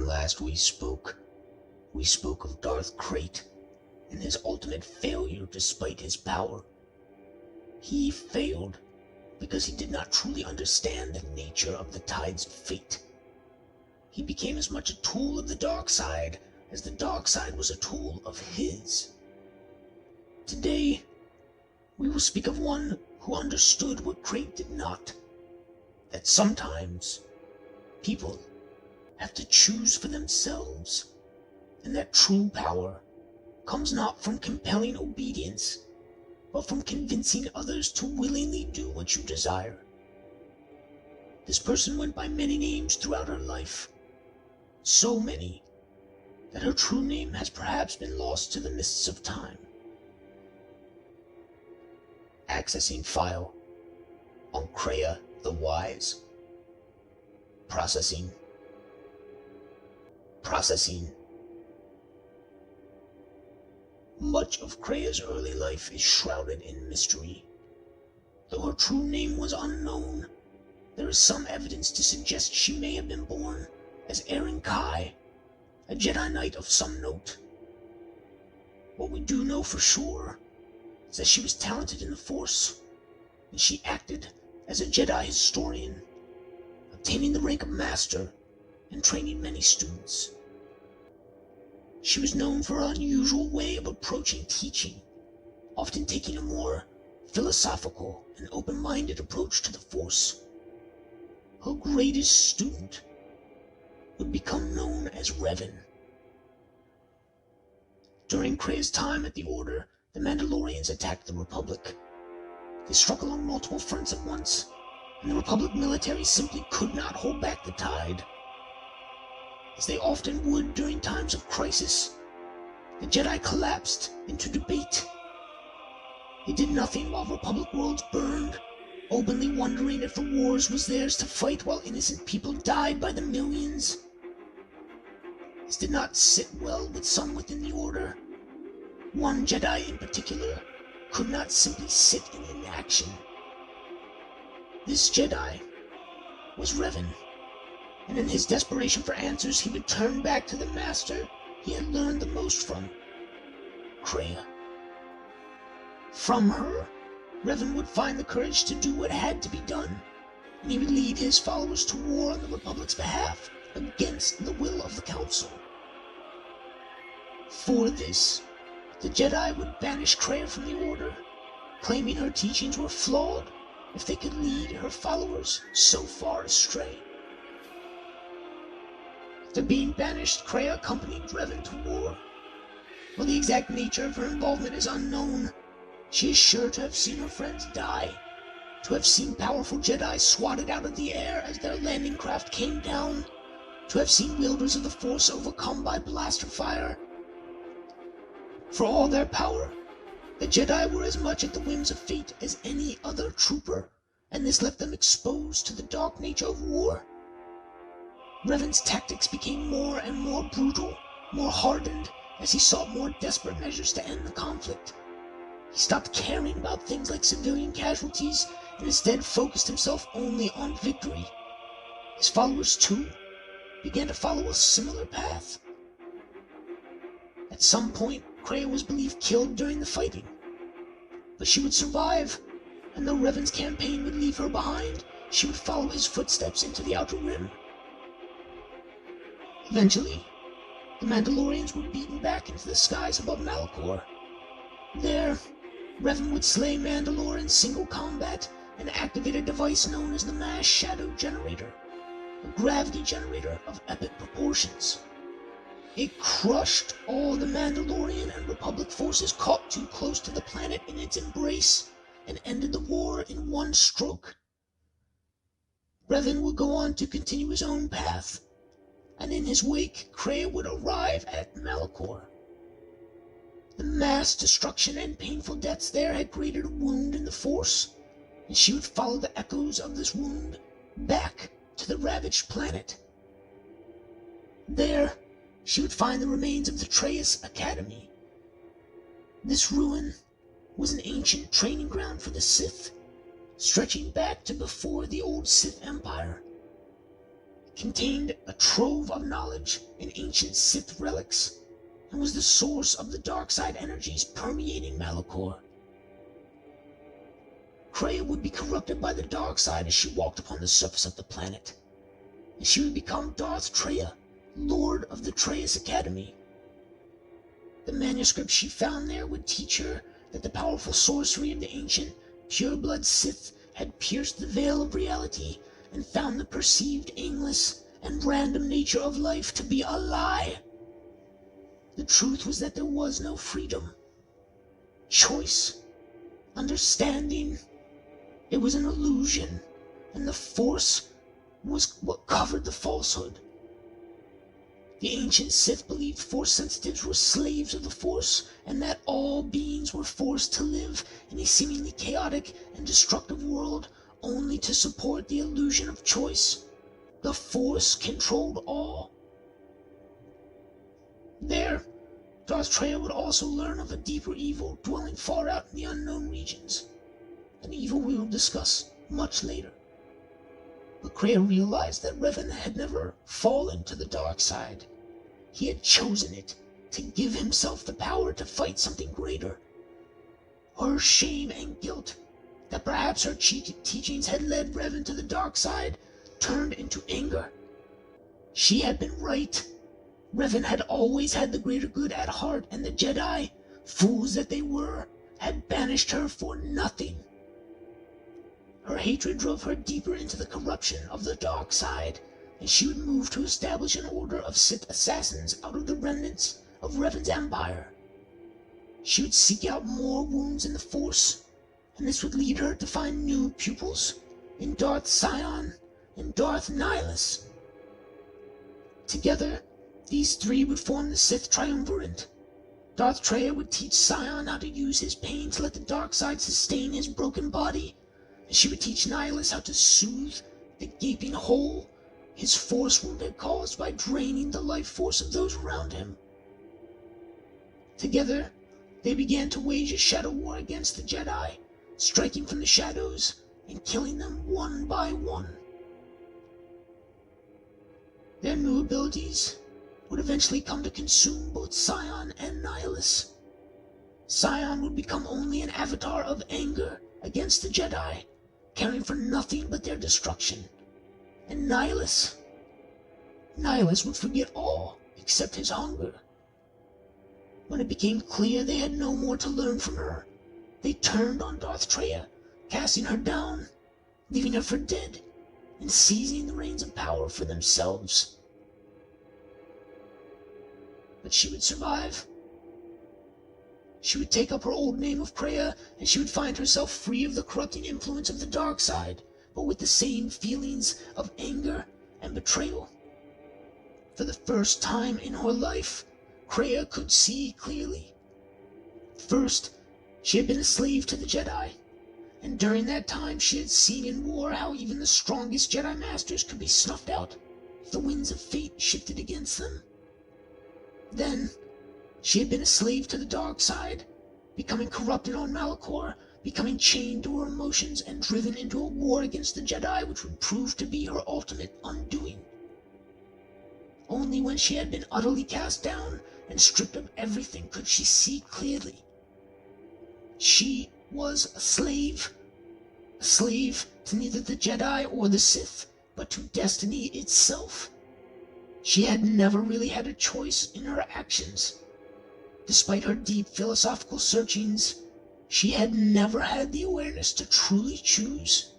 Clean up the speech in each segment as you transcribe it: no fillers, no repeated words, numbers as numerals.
last we spoke of Darth Krayt and his ultimate failure despite his power. He failed because he did not truly understand the nature of the tide's fate. He became as much a tool of the dark side as the dark side was a tool of his. Today, we will speak of one who understood what Krayt did not, that sometimes people have to choose for themselves, and that true power comes not from compelling obedience, but from convincing others to willingly do what you desire. This person went by many names throughout her life, so many that her true name has perhaps been lost to the mists of time. Accessing file on Kreia the Wise. Processing. Much of Kreia's early life is shrouded in mystery. Though her true name was unknown, there is some evidence to suggest she may have been born as Eren Kai, a Jedi Knight of some note. What we do know for sure is that she was talented in the Force, and she acted as a Jedi historian, obtaining the rank of Master and training many students. She was known for her unusual way of approaching teaching, often taking a more philosophical and open-minded approach to the Force. Her greatest student would become known as Revan. During Kreia's time at the Order, the Mandalorians attacked the Republic. They struck along multiple fronts at once, and the Republic military simply could not hold back the tide. As they often would during times of crisis, the Jedi collapsed into debate. They did nothing while Republic worlds burned, openly wondering if the wars was theirs to fight while innocent people died by the millions. This did not sit well with some within the Order. One Jedi in particular could not simply sit in inaction. This Jedi was Revan, and in his desperation for answers he would turn back to the master he had learned the most from, Kreia. From her, Revan would find the courage to do what had to be done, and he would lead his followers to war on the Republic's behalf against the will of the Council. For this, the Jedi would banish Kreia from the Order, claiming her teachings were flawed if they could lead her followers so far astray. After being banished, Kreia accompanied Revan to war. While the exact nature of her involvement is unknown, she is sure to have seen her friends die, to have seen powerful Jedi swatted out of the air as their landing craft came down, to have seen wielders of the Force overcome by blaster fire. For all their power, the Jedi were as much at the whims of fate as any other trooper, and this left them exposed to the dark nature of war. Revan's tactics became more and more brutal, more hardened, as he sought more desperate measures to end the conflict. He stopped caring about things like civilian casualties and instead focused himself only on victory. His followers, too, began to follow a similar path. At some point, Kreia was believed killed during the fighting, but she would survive, and though Revan's campaign would leave her behind, she would follow his footsteps into the Outer Rim. Eventually, the Mandalorians were beaten back into the skies above Malachor. There, Revan would slay Mandalore in single combat and activate a device known as the Mass Shadow Generator, a gravity generator of epic proportions. It crushed all the Mandalorian and Republic forces caught too close to the planet in its embrace and ended the war in one stroke. Revan would go on to continue his own path, and in his wake, Kreia would arrive at Malachor. The mass destruction and painful deaths there had created a wound in the Force, and she would follow the echoes of this wound back to the ravaged planet. There, she would find the remains of the Treyas Academy. This ruin was an ancient training ground for the Sith, stretching back to before the old Sith Empire. contained a trove of knowledge in ancient Sith relics, and was the source of the dark side energies permeating Malachor. Kreia would be corrupted by the dark side as she walked upon the surface of the planet, and she would become Darth Tyia, Lord of the Tyia Academy. The manuscript she found there would teach her that the powerful sorcery of the ancient pureblood Sith had pierced the veil of reality and found the perceived aimless and random nature of life to be a lie. The truth was that there was no freedom, choice, understanding. It was an illusion, and the Force was what covered the falsehood. The ancient Sith believed Force sensitives were slaves of the Force, and that all beings were forced to live in a seemingly chaotic and destructive world only to support the illusion of choice. The Force controlled all. There, Darth Tyia would also learn of a deeper evil dwelling far out in the unknown regions, an evil we will discuss much later. But Kreia realized that Revan had never fallen to the dark side. He had chosen it to give himself the power to fight something greater. Her shame and guilt that perhaps her teachings had led Revan to the dark side turned into anger. She had been right. Revan had always had the greater good at heart, and the Jedi, fools that they were, had banished her for nothing. Her hatred drove her deeper into the corruption of the dark side, and she would move to establish an order of Sith assassins out of the remnants of Revan's empire. She would seek out more wounds in the Force, and this would lead her to find new pupils in Darth Sion and Darth Nihilus. Together, these three would form the Sith Triumvirate. Darth Tyia would teach Sion how to use his pain to let the dark side sustain his broken body, and she would teach Nihilus how to soothe the gaping hole his Force wound had caused by draining the life force of those around him. Together, they began to wage a shadow war against the Jedi, striking from the shadows and killing them one by one. Their new abilities would eventually come to consume both Sion and Nihilus. Sion would become only an avatar of anger against the Jedi, caring for nothing but their destruction. And Nihilus would forget all except his hunger. When it became clear they had no more to learn from her, they turned on Darth Tyia, casting her down, leaving her for dead, and seizing the reins of power for themselves. But she would survive. She would take up her old name of Kreia, and she would find herself free of the corrupting influence of the dark side, but with the same feelings of anger and betrayal. For the first time in her life, Kreia could see clearly. First, she had been a slave to the Jedi, and during that time she had seen in war how even the strongest Jedi Masters could be snuffed out if the winds of fate shifted against them. Then, she had been a slave to the dark side, becoming corrupted on Malachor, becoming chained to her emotions and driven into a war against the Jedi which would prove to be her ultimate undoing. Only when she had been utterly cast down and stripped of everything could she see clearly. She was a slave to neither the Jedi or the Sith, but to destiny itself. She had never really had a choice in her actions. Despite her deep philosophical searchings, she had never had the awareness to truly choose.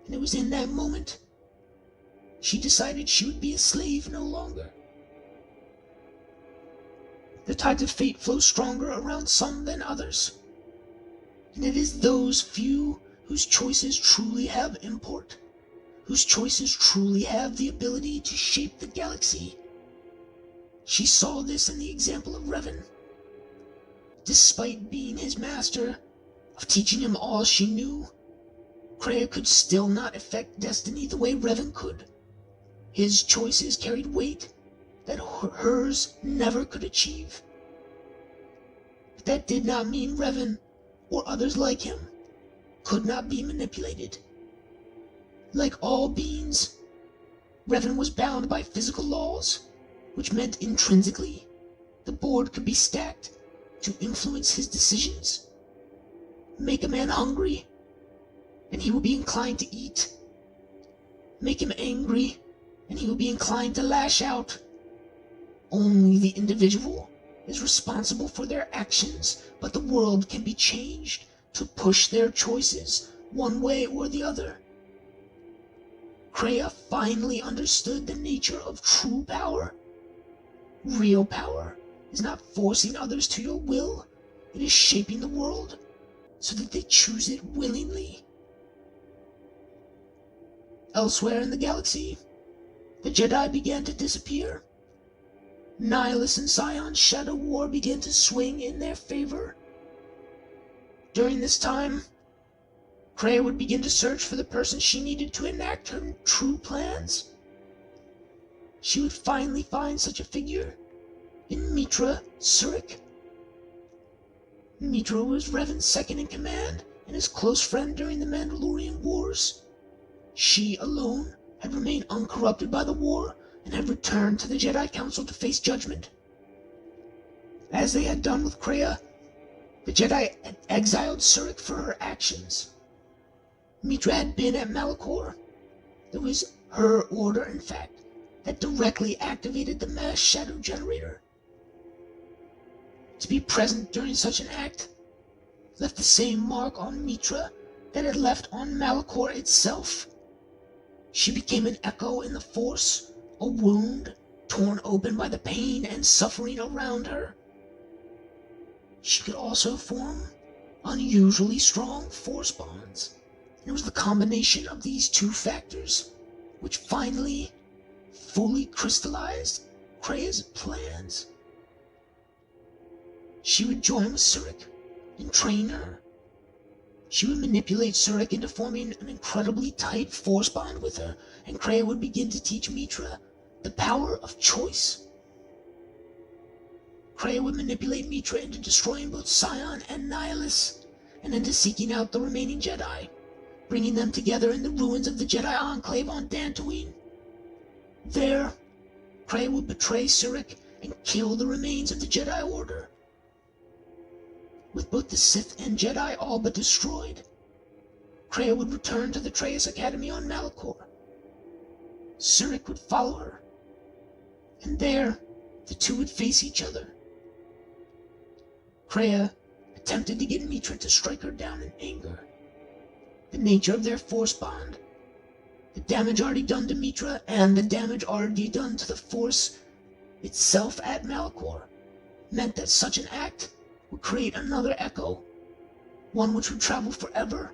And it was in that moment she decided she would be a slave no longer. The tides of fate flow stronger around some than others, and it is those few whose choices truly have import, whose choices truly have the ability to shape the galaxy. She saw this in the example of Revan. Despite being his master, of teaching him all she knew, Kreia could still not affect destiny the way Revan could. His choices carried weight that hers never could achieve. But that did not mean Revan, or others like him, could not be manipulated. Like all beings, Revan was bound by physical laws, which meant intrinsically the board could be stacked to influence his decisions. Make a man hungry, and he will be inclined to eat. Make him angry, and he will be inclined to lash out. Only the individual is responsible for their actions, but the world can be changed to push their choices one way or the other. Kreia finally understood the nature of true power. Real power is not forcing others to your will, it is shaping the world so that they choose it willingly. Elsewhere in the galaxy, the Jedi began to disappear. Nihilus and Sion's shadow war began to swing in their favor. During this time, Kreia would begin to search for the person she needed to enact her true plans. She would finally find such a figure in Mitra Surik. Mitra was Revan's second in command and his close friend during the Mandalorian Wars. She alone had remained uncorrupted by the war and had returned to the Jedi Council to face judgment. As they had done with Kreia, the Jedi had exiled Surik for her actions. Mitra had been at Malachor. It was her order, in fact, that directly activated the mass shadow generator. To be present during such an act left the same mark on Mitra that it left on Malachor itself. She became an echo in the Force, a wound torn open by the pain and suffering around her. She could also form unusually strong Force bonds, and it was the combination of these two factors which finally fully crystallized Kreia's plans. She would join with Surik and train her. She would manipulate Surik into forming an incredibly tight Force bond with her, and Kreia would begin to teach Mitra the power of choice. Kreia would manipulate Mitra into destroying both Sion and Nihilus, and into seeking out the remaining Jedi, bringing them together in the ruins of the Jedi Enclave on Dantooine. There, Kreia would betray Surik and kill the remains of the Jedi Order. With both the Sith and Jedi all but destroyed, Kreia would return to the Treyas Academy on Malachor. Surik would follow her, and there the two would face each other. Kreia attempted to get Mitra to strike her down in anger. The nature of their Force bond, the damage already done to Mitra, and the damage already done to the Force itself at Malachor, meant that such an act would create another echo, one which would travel forever,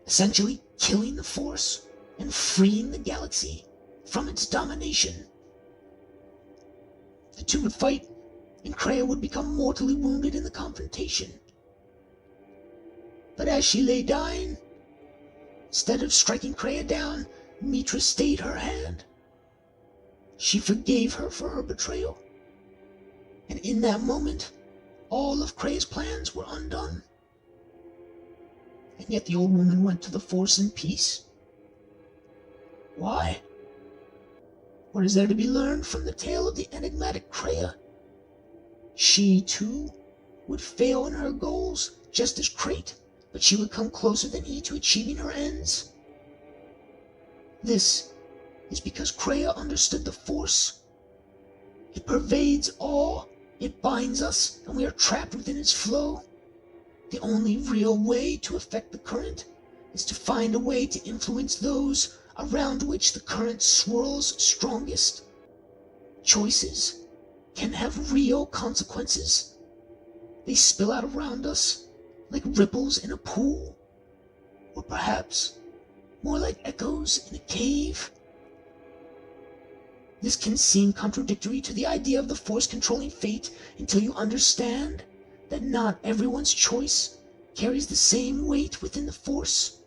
essentially killing the Force and freeing the galaxy from its domination. The two would fight, and Kreia would become mortally wounded in the confrontation. But as she lay dying, instead of striking Kreia down, Mitra stayed her hand. She forgave her for her betrayal, and in that moment, all of Kreia's plans were undone. And yet the old woman went to the Force in peace. Why? What is there to be learned from the tale of the enigmatic Kreia? She, too, would fail in her goals, just as Krayt, but she would come closer than he to achieving her ends. This is because Kreia understood the Force. It pervades all. It binds us, and we are trapped within its flow. The only real way to affect the current is to find a way to influence those around which the current swirls strongest. Choices can have real consequences. They spill out around us like ripples in a pool, or perhaps more like echoes in a cave. This can seem contradictory to the idea of the Force controlling fate until you understand that not everyone's choice carries the same weight within the Force.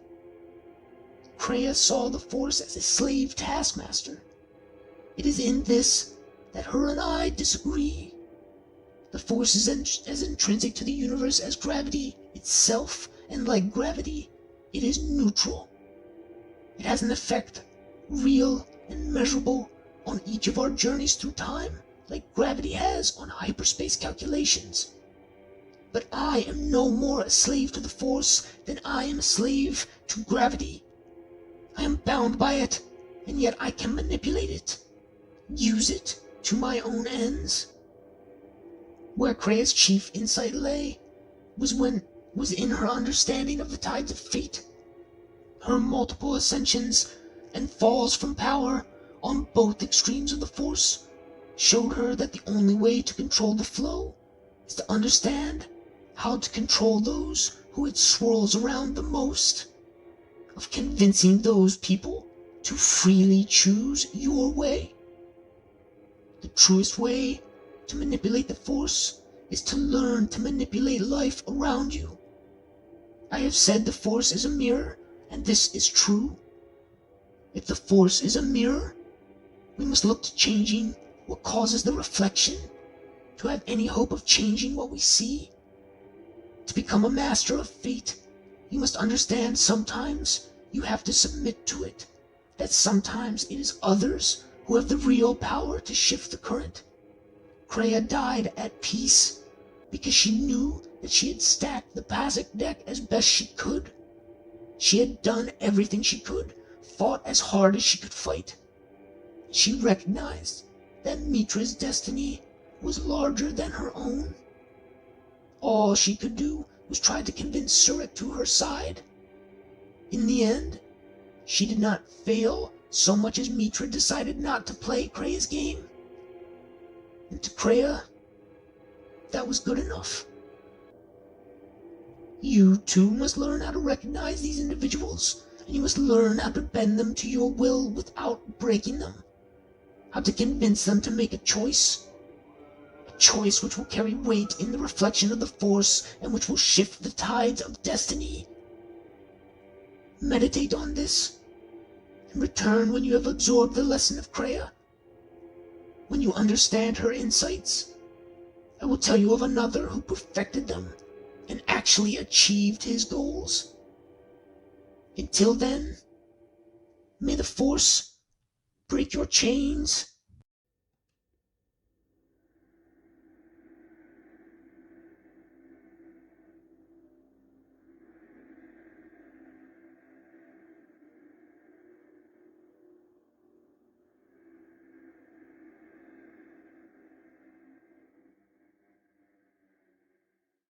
Kreia saw the Force as a slave taskmaster. It is in this that her and I disagree. The Force is as intrinsic to the universe as gravity itself, and like gravity, it is neutral. It has an effect, real and measurable on each of our journeys through time, like gravity has on hyperspace calculations. But I am no more a slave to the Force than I am a slave to gravity. I am bound by it, and yet I can manipulate it, use it to my own ends. Where Kreia's chief insight lay was in her understanding of the tides of fate, her multiple ascensions and falls from power on both extremes of the Force showed her that the only way to control the flow is to understand how to control those who it swirls around the most, of convincing those people to freely choose your way. The truest way to manipulate the Force is to learn to manipulate life around you. I have said the Force is a mirror, and this is true. If the Force is a mirror, we must look to changing what causes the reflection, to have any hope of changing what we see. To become a master of fate, you must understand sometimes you have to submit to it, that sometimes it is others who have the real power to shift the current. Kreia died at peace because she knew that she had stacked the Pazic deck as best she could. She had done everything she could, fought as hard as she could fight. She recognized that Mitra's destiny was larger than her own. All she could do was try to convince Surik to her side. In the end, she did not fail so much as Mitra decided not to play Kreia's game. And to Kreia, that was good enough. You too must learn how to recognize these individuals, and you must learn how to bend them to your will without breaking them. How to convince them to make a choice which will carry weight in the reflection of the Force and which will shift the tides of destiny. Meditate on this, and return when you have absorbed the lesson of Kreia. When you understand her insights, I will tell you of another who perfected them and actually achieved his goals. Until then, may the Force break your chains